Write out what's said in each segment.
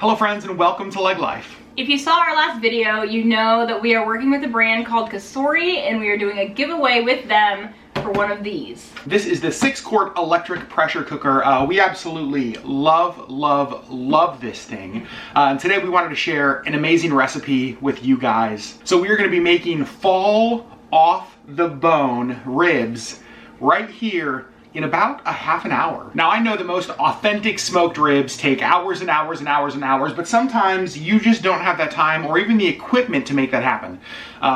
Hello friends and welcome to LeggLife. If you saw our last video, you know that we are working with a brand called Kasori and we are doing a giveaway with them for one of these. This is the 6-quart electric pressure cooker. We absolutely love this thing. And today we wanted to share an amazing recipe with you guys. So we are going to be making fall off the bone ribs right here in about a half an hour. Now I know that most authentic smoked ribs take hours and hours and hours and hours, but sometimes you just don't have that time or even the equipment to make that happen.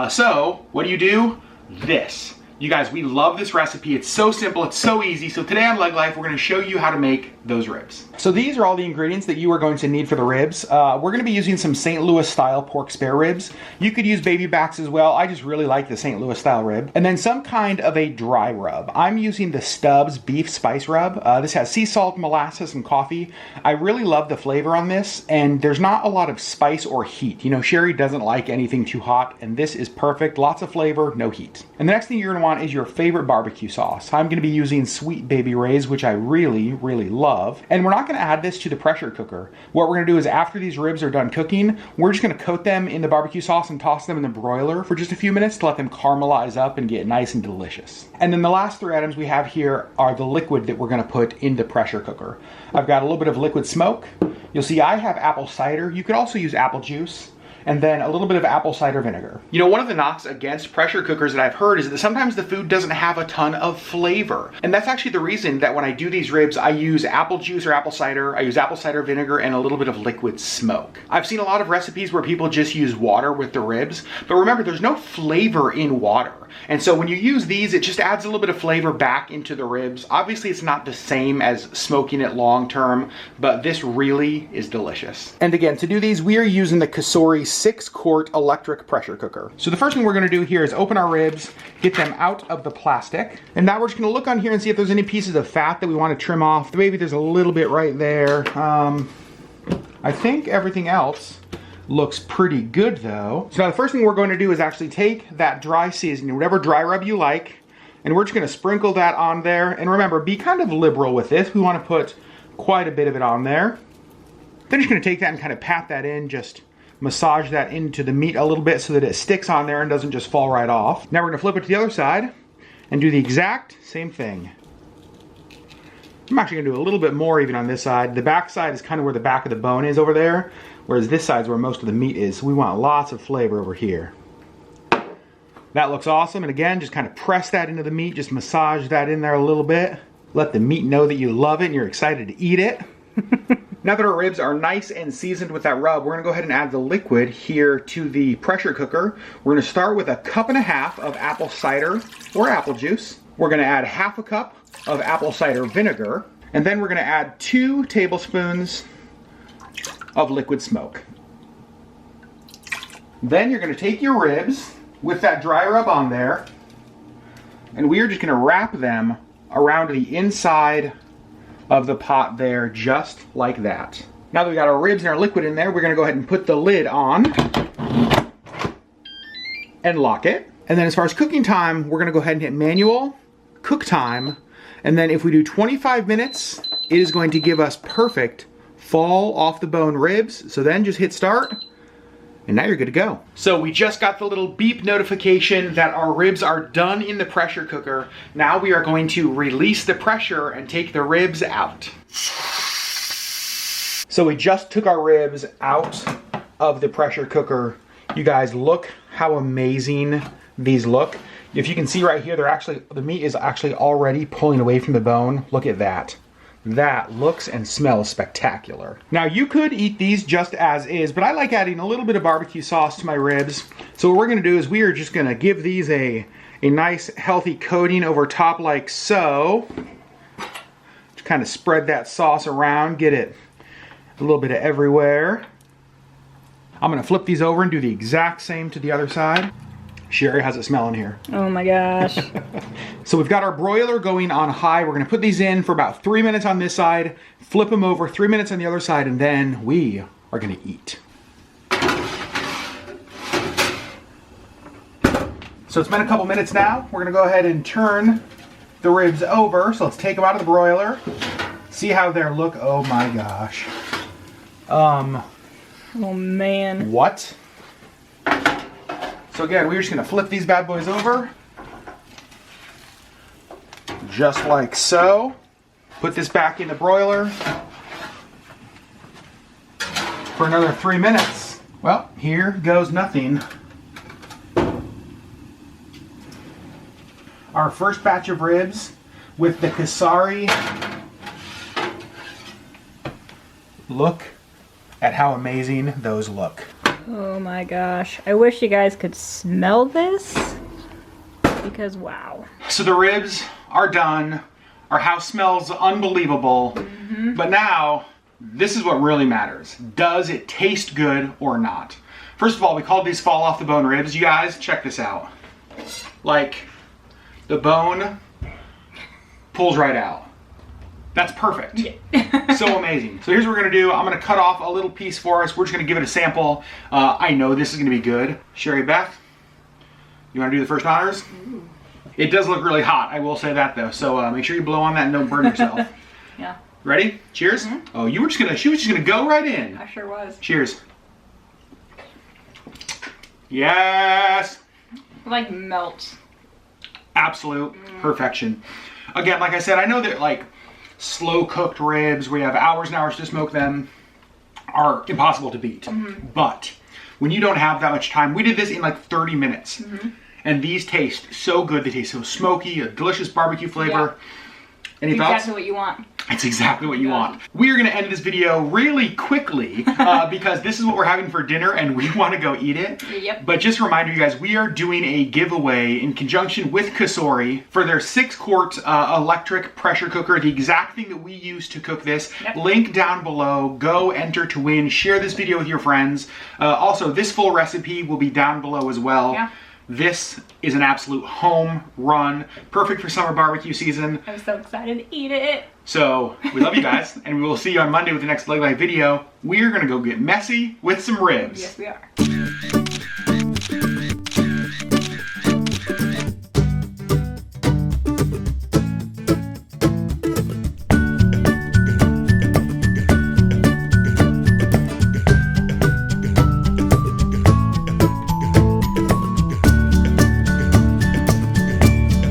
So what do? This. You guys, we love this recipe. It's so simple, it's so easy. So today on LeggLife, we're gonna show you how to make those ribs. So these are all the ingredients that you are going to need for the ribs. We're gonna be using some St. Louis style pork spare ribs. You could use baby backs as well. I just really like the St. Louis style rib. And then some kind of a dry rub. I'm using the Stubbs beef spice rub. This has sea salt, molasses, and coffee. I really love the flavor on this, and there's not a lot of spice or heat. You know, Sherri doesn't like anything too hot, and this is perfect. Lots of flavor, no heat. And the next thing you're gonna want is your favorite barbecue sauce. I'm going to be using Sweet Baby Ray's, which I really love. And we're not going to add this to the pressure cooker. What we're going to do is after these ribs are done cooking, we're just going to coat them in the barbecue sauce and toss them in the broiler for just a few minutes to let them caramelize up and get nice and delicious. And then the last 3 items we have here are the liquid that we're going to put in the pressure cooker. I've got a little bit of liquid smoke. You'll see I have apple cider. You could also use apple juice. And then a little bit of apple cider vinegar. You know, one of the knocks against pressure cookers that I've heard is that sometimes the food doesn't have a ton of flavor. And that's actually the reason that when I do these ribs, I use apple juice or apple cider, I use apple cider vinegar and a little bit of liquid smoke. I've seen a lot of recipes where people just use water with the ribs, but remember, there's no flavor in water. And so when you use these, it just adds a little bit of flavor back into the ribs. Obviously, it's not the same as smoking it long term, but this really is delicious. And again, to do these, we are using the Kasori 6-quart electric pressure cooker. So the first thing we're gonna do here is open our ribs, get them out of the plastic. And now we're just gonna look on here and see if there's any pieces of fat that we wanna trim off. Maybe there's a little bit right there. I think everything else looks pretty good though. So now the first thing we're going to do is actually take that dry seasoning, whatever dry rub you like, and we're just gonna sprinkle that on there. And remember, be kind of liberal with this. We wanna put quite a bit of it on there. Then just gonna take that and kind of pat that in, just massage that into the meat a little bit so that it sticks on there and doesn't just fall right off. Now we're gonna flip it to the other side and do the exact same thing. I'm actually gonna do a little bit more even on this side. The back side is kind of where the back of the bone is over there, whereas this side is where most of the meat is. So we want lots of flavor over here. That looks awesome. And again, just kind of press that into the meat, just massage that in there a little bit. Let the meat know that you love it and you're excited to eat it. Now that our ribs are nice and seasoned with that rub, we're gonna go ahead and add the liquid here to the pressure cooker. We're gonna start with a 1.5 cups of apple cider or apple juice. We're gonna add 1/2 cup of apple cider vinegar. And then we're gonna add 2 tablespoons of liquid smoke. Then you're gonna take your ribs with that dry rub on there, and we are just gonna wrap them around the inside of the pot there, just like that. Now that we got our ribs and our liquid in there, we're gonna go ahead and put the lid on and lock it. And then as far as cooking time, we're gonna go ahead and hit manual, cook time, and then if we do 25 minutes, it is going to give us perfect fall off the bone ribs. So then just hit start, and now you're good to go. So we just got the little beep notification that our ribs are done in the pressure cooker. Now we are going to release the pressure and take the ribs out. So we just took our ribs out of the pressure cooker. You guys, look how amazing these look. If you can see right here, the meat is actually already pulling away from the bone. Look at that. That looks and smells spectacular. Now you could eat these just as is, but I like adding a little bit of barbecue sauce to my ribs. So what we're gonna do is we are just gonna give these a nice healthy coating over top like so. Just kind of spread that sauce around, get it a little bit of everywhere. I'm gonna flip these over and do the exact same to the other side. Sherri, how's it smelling here? Oh my gosh. So we've got our broiler going on high. We're gonna put these in for about 3 minutes on this side, flip them over, 3 minutes on the other side, and then we are gonna eat. So it's been a couple minutes now. We're gonna go ahead and turn the ribs over. So let's take them out of the broiler. See how they look. Oh my gosh. Oh man. What? So again, we're just gonna flip these bad boys over. Just like so. Put this back in the broiler for another 3 minutes. Well, here goes nothing. Our first batch of ribs with the Kasari. Look at how amazing those look. Oh my gosh. I wish you guys could smell this because wow. So the ribs are done. Our house smells unbelievable. But now, this is what really matters. Does it taste good or not? First of all, we called these fall off the bone ribs. You guys, check this out. Like, the bone pulls right out. That's perfect. Yeah. So amazing. So here's what we're gonna do. I'm gonna cut off a little piece for us. We're just gonna give it a sample. I know this is gonna be good. Sherri, Beth, you wanna do the first honors? Ooh. It does look really hot, I will say that though. So make sure you blow on that and don't burn yourself. Yeah. Ready? Cheers. Oh, she was just gonna go right in. I sure was. Cheers. Yes. It like melts. Absolute perfection. Again, like I said, I know that like slow cooked ribs where you have hours and hours to smoke them are impossible to beat. But when you don't have that much time, we did this in like 30 minutes. And these taste so good. They taste so smoky, a delicious barbecue flavor. Any thoughts? Exactly what you want. It's exactly what you want. We are gonna end this video really quickly because this is what we're having for dinner and we wanna go eat it. Yep. But just a reminder, you guys, we are doing a giveaway in conjunction with Kasori for their 6-quart electric pressure cooker, the exact thing that we use to cook this. Yep. Link down below, go enter to win, share this video with your friends. Also, this full recipe will be down below as well. Yeah. This is an absolute home run, perfect for summer barbecue season. I'm so excited to eat it. So, we love you guys, and we will see you on Monday with the next LeggLife video. We're gonna go get messy with some ribs. Yes, we are.